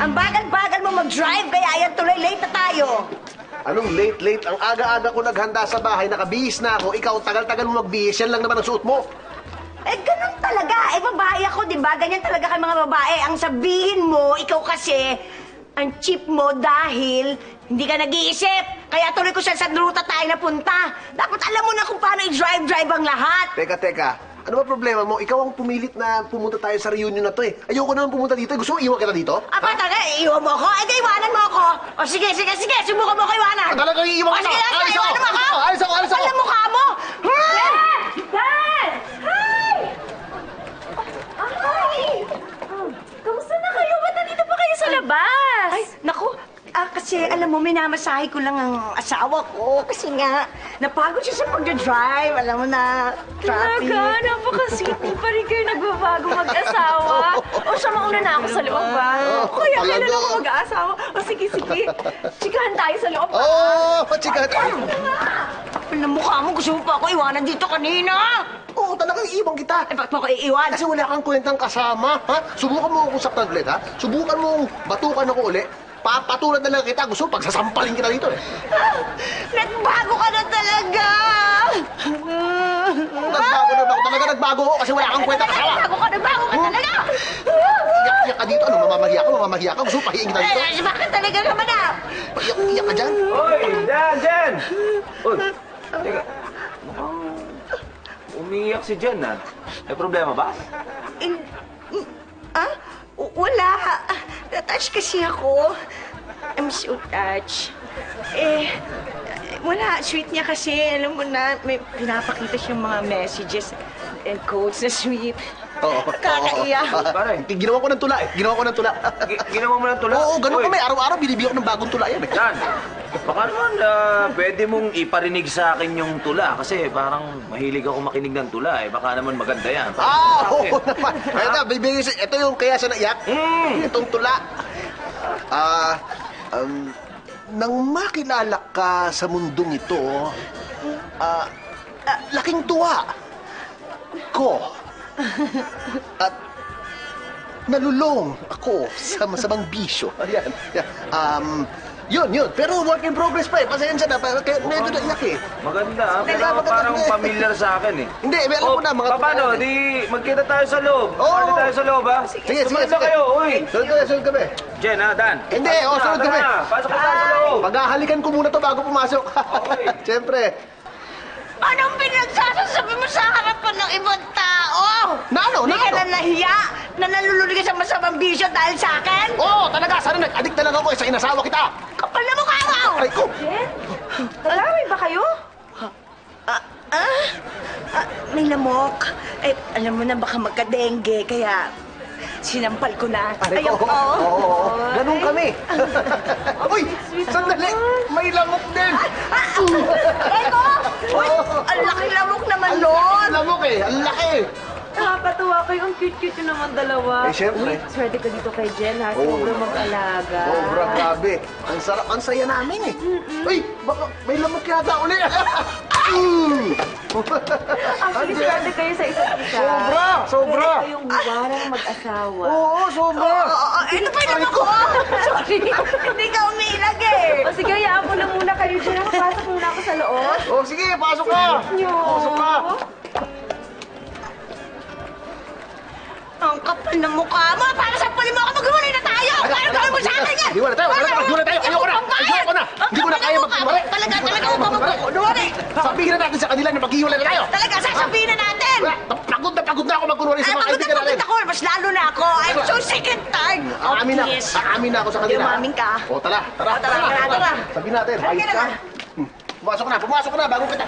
Ang bagal-bagal mo mag-drive, kaya yan tuloy late na tayo. Anong late? Ang aga-aga ko naghanda sa bahay, nakabihis na ako. Ikaw, tagal-tagal mo magbihis, yan lang naman ang suot mo. Eh, ganun talaga. Eh, babae ako, di ba? Ganyan talaga kay mga babae. Ang sabihin mo, ikaw kasi, ang cheap mo dahil hindi ka nag-iisip. Kaya tuloy ko siya sa ruta tayo napunta. Dapat alam mo na kung paano i-drive ang lahat. Teka. Ano ba problema mo? Ikaw ang pumilit na pumunta taman tayo sa reunion na to eh. Ayoko naman pumunta dito. Gusto mo iwan kita dito? Apa, talaga, iiwan mo ako? Eh, di iwanan mo ako. O, sige, subukan mo ako iwanan. Talaga iiwan kita? Sige, iwanan mo ako. Alis ako. Alam mukha mo. Dad! Hi! Hi! Kamusta na kayo? Ba't nandito pa kayo sa labas? Ay, naku. Kasi alam mo, minamasahe ko lang ang asawa ko. Kasi nga, napagod siya sa pag-drive. Alam mo na, traffic. Talaga, napaka-sweet. Di pa rin kayo nagbabago mag-asawa. O siya, mauna na ako sa loob, ba? O kaya kailan ako mag-aasawa? O sige. Chikahan tayo sa loob, ba? Chikahan tayo. Kapal na mukha mo, gusto mo pa ako iwanan dito kanina. Oo, talagang iiwan kita. Eh, bakit mo ako iiwan? Kasi wala kang kwentang kasama, ha? Subukan mo akong saktan ulit, ha? Subukan mong batukan ako ulit. Papatulan na lang kita. Gusto mo, pagsasampalin kita dito, eh. Nagbago ka na talaga! Nagbago ako kasi wala kang kwentang kasama. Nagbago ka talaga! Iyak ka dito. Ano, mamamahiya ka? Gusto mo, pahiing kita dito? Eh, bakit talaga naman ah? Iyak ka dyan? Hoy! Jen! Uy! Teka. Mukhang umiiyak si Jen, ha? May problema ba? Wala. Na-touch kasi ako. I'm so touched. Wala. Sweet niya kasi. Alam mo na, may pinapakita siyang mga messages and quotes na sweet. Oo. Nakakaiyak. Pare. Ginawa ko ng tula, eh. Ginawa Ginawa mo ng tula? Oo, ganun Uy, kami. Araw-araw binibigyan ko ng bagong tula yan, eh. Dan, baka naman pwede mong iparinig sa akin yung tula kasi parang mahilig ako makinig ng tula, eh. Baka naman maganda yan. Oo naman. Ito yung kaya siya naiyak. Itong tula. Nang makilala ka sa mundong ito, laking tuwa ko. At nalulong ako sa masamang bisyo. Ayan. Yun. Pero work in progress pa eh. Pasensya na. Medyo naiyak eh. Maganda, pero parang familiar sa akin, eh. Hindi, alam ko na. Mga paano? Di magkita tayo sa loob. Party tayo sa loob, ha? Sige. Sumunod na kayo, uy. Sunod kami. Jen, ha, Dan? Hindi, sunod kami. Pasok na tayo sa loob. Paghahalikan ko muna to bago pumasok. Okay. Siyempre. Anong pinagsasasabi mo sa harapan ng ibang tao? Na ano? Hindi ka na nahiya na nalulunod ka sa masamang bisyo dahil sa akin? Oo, talaga. Sana nag-addict talaga ako sa inasawa kita. Kapal na mukha mo! Aray ko. Jen? Nag-away ba kayo? May lamok. Eh, alam mo na baka magka-dengue, kaya sinampal ko na. Aray ko. Oo. Ganun kami. Uy, sandali. May lamok din. Eko! Uy, ang laki lamok naman nun! Lamok eh. Ang laki. Nakakatuwa kayo. Ang cute-cute nyo naman dalawa. Eh, syempre. Swerte ka dito kay Jen, ha? Oo. Sobrang mag-alaga. Sobra, grabe. Ang sarap, ang saya namin eh. Uy, baka may lamok yata uli. Actually, swerte kayo sa isa't isa. Sobra. Pwede kayong huwarang mag-asawa. Oo, sobra. Ito pa yung lamok ko! Sorry, hindi ka umilag eh. O sige, hayaan ko na muna kayo dyan. Pasok muna ako sa loob. Oh, sige, pasok ka. Pasok ka. Ang kapal ng mukha mo! Para sa pali mo ako, maghiwalay na tayo! Ano gawin mo sa akin yan? Hiwalay tayo. Ayoko na. Hindi ko na kaya maghiwalay. Talaga huwag ka maghiwalay! Sabihin na natin sa kanila na maghiwalay na tayo. Talaga, sasabihin na natin! Pagod na ako magkunwari sa mga kaibigan natin. Pagod ako, mas lalo na ako. I'm so sick and tired. Aamin na ako sa kanila. Umamin ka. O, tara. Sabihin natin, ayos ka. Pumasok ka na, bago kita.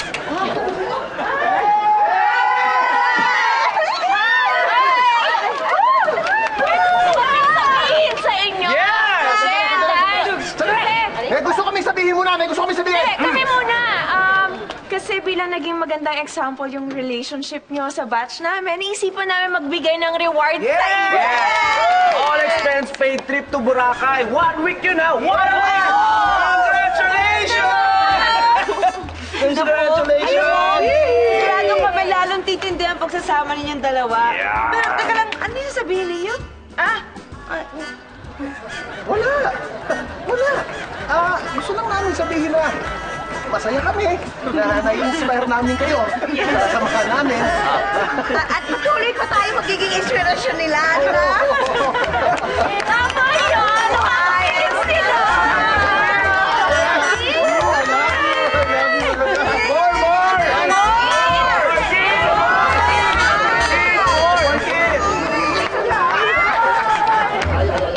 Sa inyo! May gusto kami sabihin muna, Kami muna! Kasi bilang naging magandang example yung relationship nyo sa batch namin, iisipan namin magbigay ng reward sa inyo. All expense paid trip to Boracay. 1 week yun, ha? 1 week! Congratulations! Sigurado pa may lalong titindihan pagsasama ninyong dalawa. Yeah. Pero teka lang, ano yung sabihin ninyo? Wala. Wala. Gusto lang namin sabihin na masaya kami na nai-inspire namin kayo. Sasamahan namin. At patuloy pa tayo magiging inspirasyon nila, di ba?